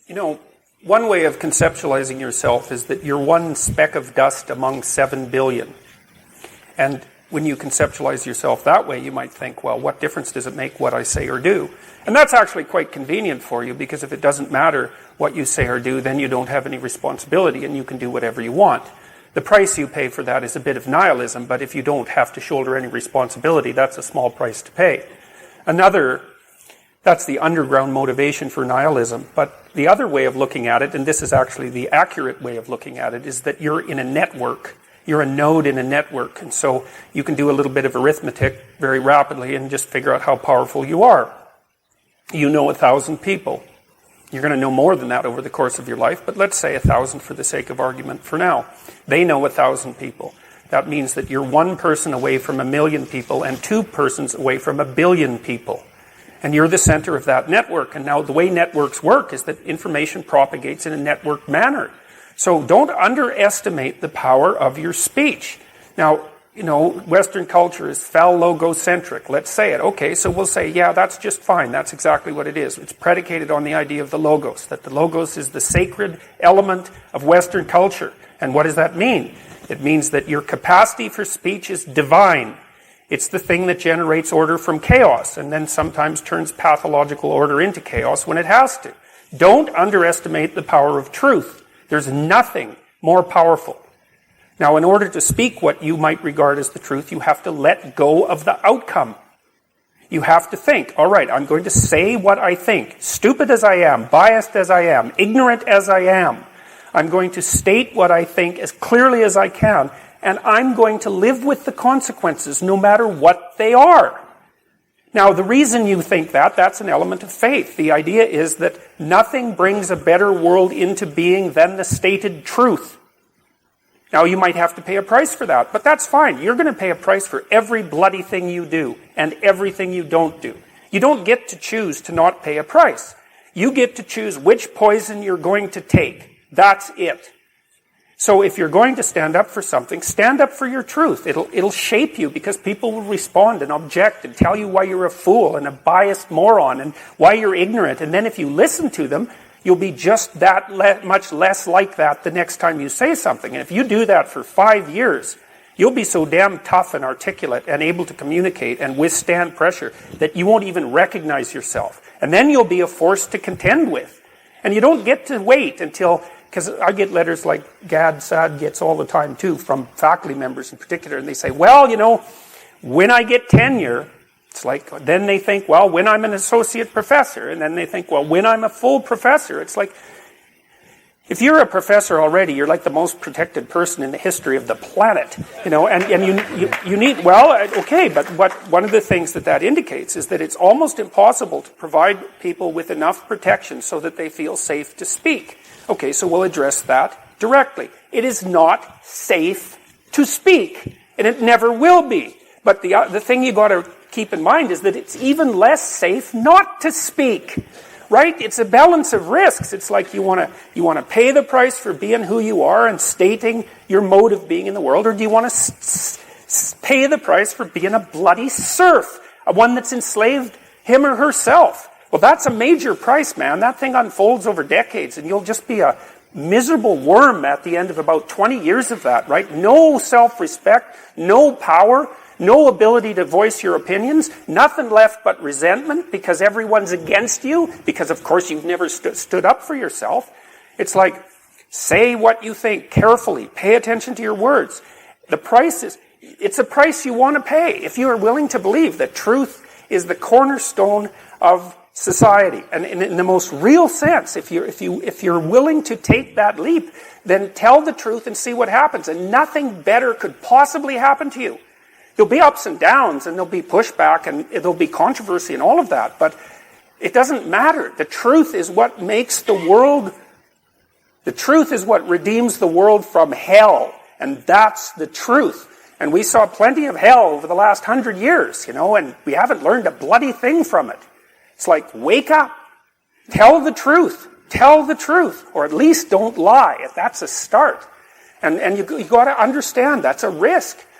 one way of conceptualizing yourself is that you're one speck of dust among 7 billion. And when you conceptualize yourself that way, you might think, well, what difference does it make what I say or do? And that's actually quite convenient for you, because if it doesn't matter what you say or do, then you don't have any responsibility and you can do whatever you want. The price you pay for that is a bit of nihilism, but if you don't have to shoulder any responsibility, that's a small price to pay. That's the underground motivation for nihilism. But the other way of looking at it, and this is actually the accurate way of looking at it, is that you're in a network. You're a node in a network. And so you can do a little bit of arithmetic very rapidly and just figure out how powerful you are. You know 1,000 people. You're going to know more than that over the course of your life, but let's say 1,000 for the sake of argument for now. They know 1,000 people. That means that you're one person away from 1 million people and 2 persons away from 1 billion people. And you're the center of that network. And now the way networks work is that information propagates in a network manner. So don't underestimate the power of your speech. Now, Western culture is phallogocentric. Let's say it. Okay, so we'll say, yeah, that's just fine. That's exactly what it is. It's predicated on the idea of the logos, that the logos is the sacred element of Western culture. And what does that mean? It means that your capacity for speech is divine. It's the thing that generates order from chaos and then sometimes turns pathological order into chaos when it has to. Don't underestimate the power of truth. There's nothing more powerful. Now, in order to speak what you might regard as the truth, you have to let go of the outcome. You have to think, all right, I'm going to say what I think, stupid as I am, biased as I am, ignorant as I am. I'm going to state what I think as clearly as I can, and I'm going to live with the consequences no matter what they are. Now, the reason you think that's an element of faith. The idea is that nothing brings a better world into being than the stated truth. Now, you might have to pay a price for that, but that's fine. You're going to pay a price for every bloody thing you do and everything you don't do. You don't get to choose to not pay a price. You get to choose which poison you're going to take. That's it. So if you're going to stand up for something, stand up for your truth. It'll shape you because people will respond and object and tell you why you're a fool and a biased moron and why you're ignorant. And then if you listen to them, you'll be just that much less like that the next time you say something. And if you do that for 5 years, you'll be so damn tough and articulate and able to communicate and withstand pressure that you won't even recognize yourself. And then you'll be a force to contend with. And you don't get to wait until... Because I get letters like Gad Saad gets all the time too, from faculty members in particular, and they say, well, when I get tenure, it's like, then they think, well, when I'm an associate professor, and then they think, well, when I'm a full professor, it's like, if you're a professor already, you're like the most protected person in the history of the planet, and you need, well, okay, but one of the things that indicates is that it's almost impossible to provide people with enough protection so that they feel safe to speak. Okay, so we'll address that directly. It is not safe to speak, and it never will be. But the thing you got to keep in mind is that it's even less safe not to speak, right? It's a balance of risks. It's like you want to pay the price for being who you are and stating your mode of being in the world, or do you want to pay the price for being a bloody serf, one that's enslaved him or herself? Well, that's a major price, man. That thing unfolds over decades, and you'll just be a miserable worm at the end of about 20 years of that, right? No self-respect, no power, no ability to voice your opinions, nothing left but resentment because everyone's against you, because, of course, you've never stood up for yourself. It's like, say what you think carefully. Pay attention to your words. It's a price you want to pay if you are willing to believe that truth is the cornerstone of society. And in the most real sense, if you're willing to take that leap, then tell the truth and see what happens. And nothing better could possibly happen to you. There'll be ups and downs, and there'll be pushback, and there'll be controversy and all of that, but it doesn't matter. The truth is what makes the truth is what redeems the world from hell, and that's the truth. And we saw plenty of hell over the last 100 years, and we haven't learned a bloody thing from it. It's like, wake up. Tell the truth. Tell the truth. Or at least don't lie. That's a start. And you got to understand that's a risk.